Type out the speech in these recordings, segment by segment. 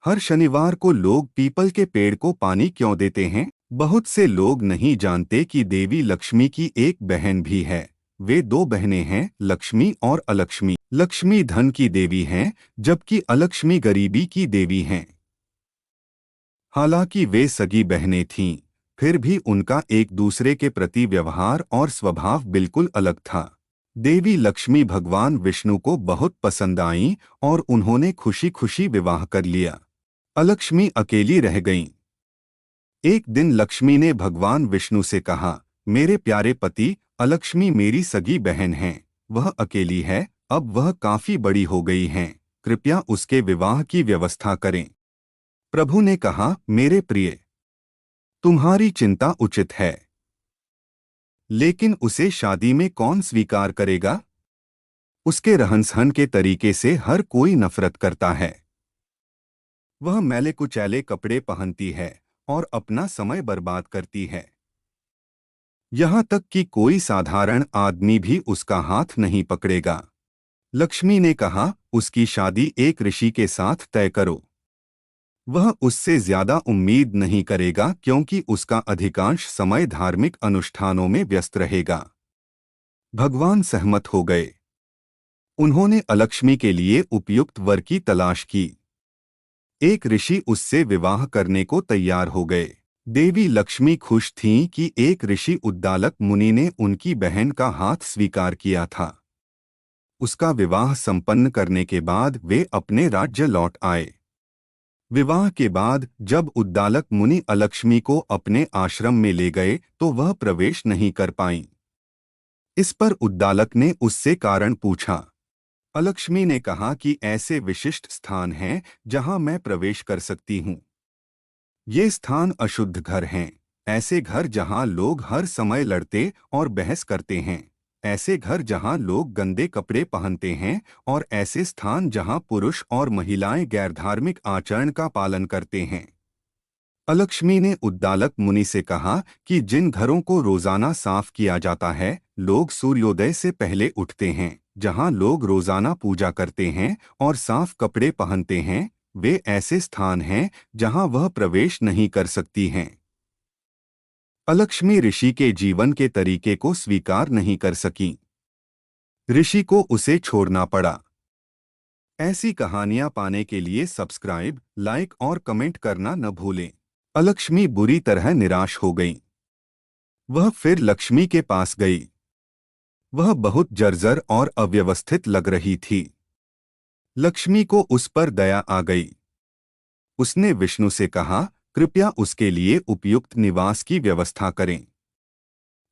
हर शनिवार को लोग पीपल के पेड़ को पानी क्यों देते हैं? बहुत से लोग नहीं जानते कि देवी लक्ष्मी की एक बहन भी है। वे दो बहनें हैं, लक्ष्मी और अलक्ष्मी। लक्ष्मी धन की देवी हैं, जबकि अलक्ष्मी गरीबी की देवी हैं। हालांकि वे सगी बहनें थीं, फिर भी उनका एक दूसरे के प्रति व्यवहार और स्वभाव बिल्कुल अलग था। देवी लक्ष्मी भगवान विष्णु को बहुत पसंद आईं और उन्होंने खुशी खुशी विवाह कर लिया। अलक्ष्मी अकेली रह गईं। एक दिन लक्ष्मी ने भगवान विष्णु से कहा, मेरे प्यारे पति, अलक्ष्मी मेरी सगी बहन है, वह अकेली है, अब वह काफी बड़ी हो गई हैं, कृपया उसके विवाह की व्यवस्था करें। प्रभु ने कहा, मेरे प्रिय, तुम्हारी चिंता उचित है, लेकिन उसे शादी में कौन स्वीकार करेगा? उसके रहन-सहन के तरीके से हर कोई नफरत करता है। वह मैले कुचैले कपड़े पहनती है और अपना समय बर्बाद करती है। यहाँ तक कि कोई साधारण आदमी भी उसका हाथ नहीं पकड़ेगा। लक्ष्मी ने कहा, उसकी शादी एक ऋषि के साथ तय करो। वह उससे ज्यादा उम्मीद नहीं करेगा क्योंकि उसका अधिकांश समय धार्मिक अनुष्ठानों में व्यस्त रहेगा। भगवान सहमत हो गए। उन्होंने अलक्ष्मी के लिए उपयुक्त वर की तलाश की। एक ऋषि उससे विवाह करने को तैयार हो गए। देवी लक्ष्मी खुश थीं कि एक ऋषि उद्दालक मुनि ने उनकी बहन का हाथ स्वीकार किया था। उसका विवाह संपन्न करने के बाद वे अपने राज्य लौट आए। विवाह के बाद जब उद्दालक मुनि अलक्ष्मी को अपने आश्रम में ले गए तो वह प्रवेश नहीं कर पाईं। इस पर उद्दालक ने उससे कारण पूछा। अलक्ष्मी ने कहा कि ऐसे विशिष्ट स्थान हैं जहां मैं प्रवेश कर सकती हूं। ये स्थान अशुद्ध घर हैं, ऐसे घर जहां लोग हर समय लड़ते और बहस करते हैं, ऐसे घर जहां लोग गंदे कपड़े पहनते हैं और ऐसे स्थान जहां पुरुष और महिलाएं गैरधार्मिक आचरण का पालन करते हैं। अलक्ष्मी ने उद्दालक मुनि से कहा कि जिन घरों को रोजाना साफ किया जाता है, लोग सूर्योदय से पहले उठते हैं, जहां लोग रोजाना पूजा करते हैं और साफ कपड़े पहनते हैं, वे ऐसे स्थान हैं जहां वह प्रवेश नहीं कर सकती हैं। अलक्ष्मी ऋषि के जीवन के तरीके को स्वीकार नहीं कर सकी। ऋषि को उसे छोड़ना पड़ा। ऐसी कहानियां पाने के लिए सब्सक्राइब, लाइक और कमेंट करना न भूलें। अलक्ष्मी बुरी तरह निराश हो गई। वह फिर लक्ष्मी के पास गई। वह बहुत जर्जर और अव्यवस्थित लग रही थी। लक्ष्मी को उस पर दया आ गई। उसने विष्णु से कहा, कृपया उसके लिए उपयुक्त निवास की व्यवस्था करें।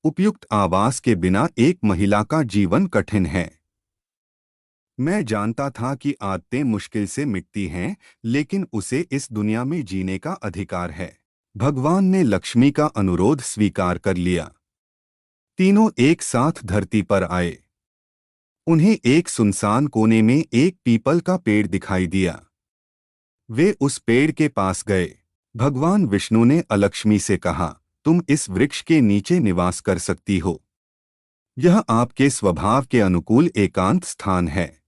उपयुक्त आवास के बिना एक महिला का जीवन कठिन है। मैं जानता था कि आदतें मुश्किल से मिटती हैं, लेकिन उसे इस दुनिया में जीने का अधिकार है। भगवान ने लक्ष्मी का अनुरोध स्वीकार कर लिया। तीनों एक साथ धरती पर आए। उन्हें एक सुनसान कोने में एक पीपल का पेड़ दिखाई दिया। वे उस पेड़ के पास गए। भगवान विष्णु ने अलक्ष्मी से कहा, तुम इस वृक्ष के नीचे निवास कर सकती हो। यह आपके स्वभाव के अनुकूल एकांत स्थान है।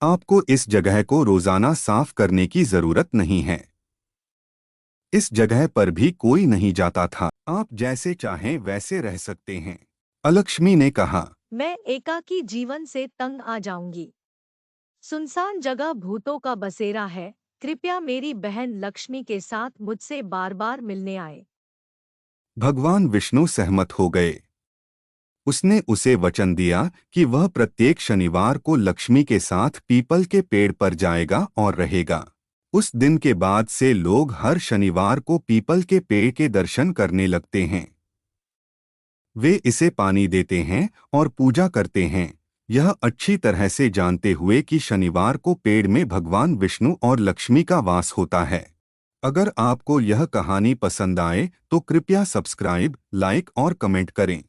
आपको इस जगह को रोजाना साफ करने की जरूरत नहीं है। इस जगह पर भी कोई नहीं जाता था। आप जैसे चाहें वैसे रह सकते हैं। अलक्ष्मी ने कहा, मैं एकाकी जीवन से तंग आ जाऊंगी। सुनसान जगह भूतों का बसेरा है। कृपया मेरी बहन लक्ष्मी के साथ मुझसे बार बार मिलने आए। भगवान विष्णु सहमत हो गए। उसने उसे वचन दिया कि वह प्रत्येक शनिवार को लक्ष्मी के साथ पीपल के पेड़ पर जाएगा और रहेगा। उस दिन के बाद से लोग हर शनिवार को पीपल के पेड़ के दर्शन करने लगते हैं। वे इसे पानी देते हैं और पूजा करते हैं, यह अच्छी तरह से जानते हुए कि शनिवार को पेड़ में भगवान विष्णु और लक्ष्मी का वास होता है। अगर आपको यह कहानी पसंद आए तो कृपया सब्सक्राइब, लाइक और कमेंट करें।